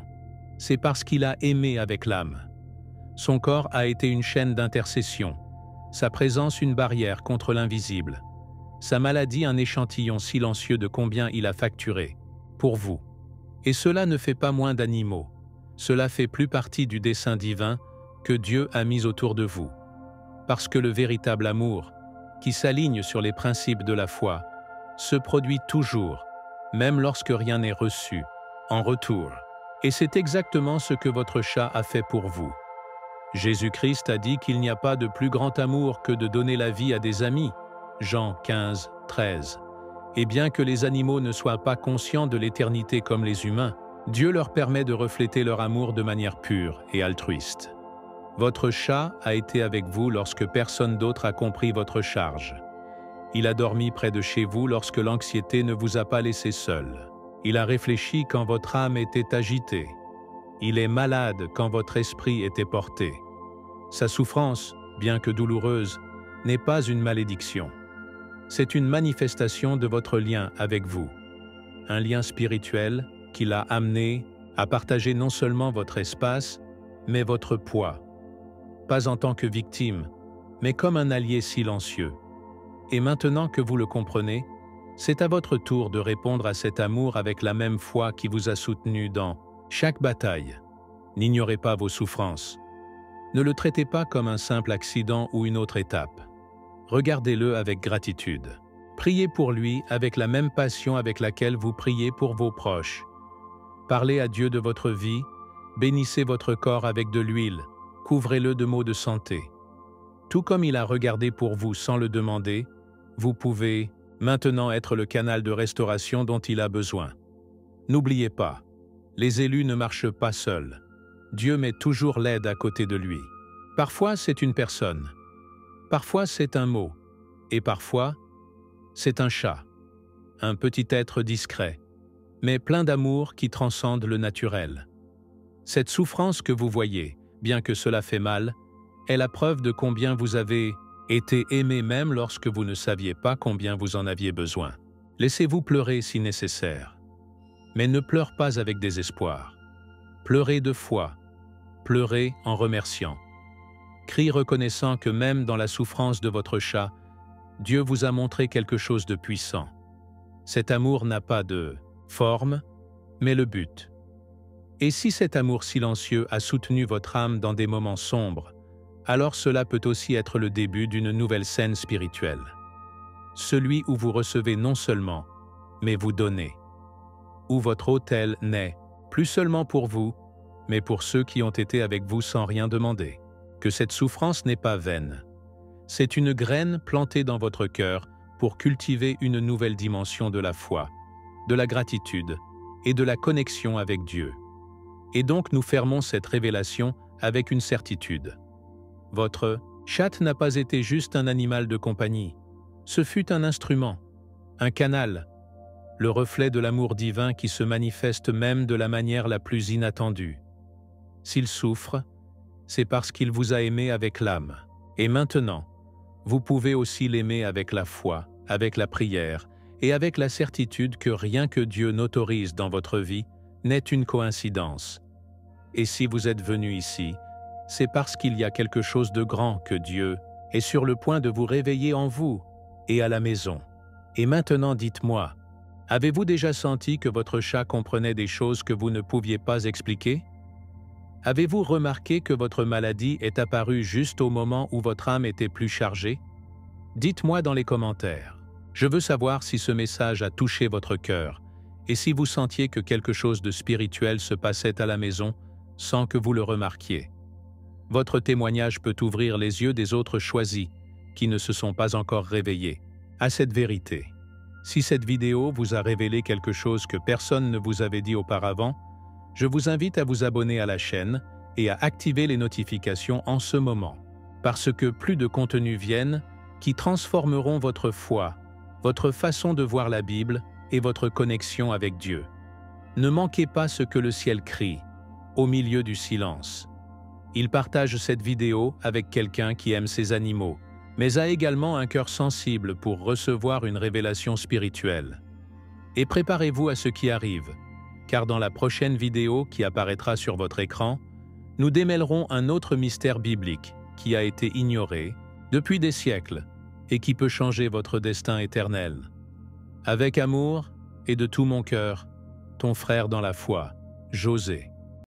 C'est parce qu'il a aimé avec l'âme. Son corps a été une chaîne d'intercession, sa présence une barrière contre l'invisible, sa maladie un échantillon silencieux de combien il a facturé, pour vous. Et cela ne fait pas moins d'animaux, cela fait plus partie du dessein divin que Dieu a mis autour de vous. parce que le véritable amour, qui s'aligne sur les principes de la foi, se produit toujours, même lorsque rien n'est reçu, en retour. Et c'est exactement ce que votre chat a fait pour vous. Jésus-Christ a dit qu'il n'y a pas de plus grand amour que de donner la vie à des amis. Jean 15, 13. Et bien que les animaux ne soient pas conscients de l'éternité comme les humains, Dieu leur permet de refléter leur amour de manière pure et altruiste. Votre chat a été avec vous lorsque personne d'autre a compris votre charge. Il a dormi près de chez vous lorsque l'anxiété ne vous a pas laissé seul. Il a réfléchi quand votre âme était agitée. Il est malade quand votre esprit était porté. Sa souffrance, bien que douloureuse, n'est pas une malédiction. C'est une manifestation de votre lien avec vous. Un lien spirituel qui l'a amené à partager non seulement votre espace, mais votre poids. Pas en tant que victime, mais comme un allié silencieux. Et maintenant que vous le comprenez, c'est à votre tour de répondre à cet amour avec la même foi qui vous a soutenu dans chaque bataille. N'ignorez pas vos souffrances. Ne le traitez pas comme un simple accident ou une autre étape. Regardez-le avec gratitude. Priez pour lui avec la même passion avec laquelle vous priez pour vos proches. Parlez à Dieu de votre vie, bénissez votre corps avec de l'huile, couvrez-le de mots de santé. Tout comme il a regardé pour vous sans le demander, vous pouvez maintenant être le canal de restauration dont il a besoin. N'oubliez pas, les élus ne marchent pas seuls. Dieu met toujours l'aide à côté de lui. Parfois, c'est une personne. Parfois, c'est un mot. Et parfois, c'est un chat. Un petit être discret, mais plein d'amour qui transcende le naturel. Cette souffrance que vous voyez, bien que cela fait mal, est la preuve de combien vous avez été aimé même lorsque vous ne saviez pas combien vous en aviez besoin. Laissez-vous pleurer si nécessaire. Mais ne pleure pas avec désespoir. Pleurez de foi. Pleurez en remerciant. Crie reconnaissant que même dans la souffrance de votre chat, Dieu vous a montré quelque chose de puissant. Cet amour n'a pas de forme, mais le but. Et si cet amour silencieux a soutenu votre âme dans des moments sombres, alors cela peut aussi être le début d'une nouvelle scène spirituelle. Celui où vous recevez non seulement, mais vous donnez. Où votre autel naît, plus seulement pour vous, mais pour ceux qui ont été avec vous sans rien demander. Que cette souffrance n'est pas vaine. C'est une graine plantée dans votre cœur pour cultiver une nouvelle dimension de la foi, de la gratitude et de la connexion avec Dieu. Et donc nous fermons cette révélation avec une certitude. Votre chat n'a pas été juste un animal de compagnie. Ce fut un instrument, un canal, le reflet de l'amour divin qui se manifeste même de la manière la plus inattendue. S'il souffre, c'est parce qu'il vous a aimé avec l'âme. Et maintenant, vous pouvez aussi l'aimer avec la foi, avec la prière et avec la certitude que rien que Dieu n'autorise dans votre vie n'est une coïncidence. Et si vous êtes venu ici, c'est parce qu'il y a quelque chose de grand que Dieu est sur le point de vous réveiller en vous et à la maison. Et maintenant dites-moi, avez-vous déjà senti que votre chat comprenait des choses que vous ne pouviez pas expliquer? Avez-vous remarqué que votre maladie est apparue juste au moment où votre âme était plus chargée? Dites-moi dans les commentaires. Je veux savoir si ce message a touché votre cœur et si vous sentiez que quelque chose de spirituel se passait à la maison sans que vous le remarquiez. Votre témoignage peut ouvrir les yeux des autres choisis qui ne se sont pas encore réveillés à cette vérité. Si cette vidéo vous a révélé quelque chose que personne ne vous avait dit auparavant, je vous invite à vous abonner à la chaîne et à activer les notifications en ce moment, parce que plus de contenus viennent qui transformeront votre foi, votre façon de voir la Bible et votre connexion avec Dieu. Ne manquez pas ce que le ciel crie, au milieu du silence. Il partage cette vidéo avec quelqu'un qui aime ses animaux, mais a également un cœur sensible pour recevoir une révélation spirituelle. Et préparez-vous à ce qui arrive, car dans la prochaine vidéo qui apparaîtra sur votre écran, nous démêlerons un autre mystère biblique qui a été ignoré depuis des siècles et qui peut changer votre destin éternel. Avec amour et de tout mon cœur, ton frère dans la foi, José.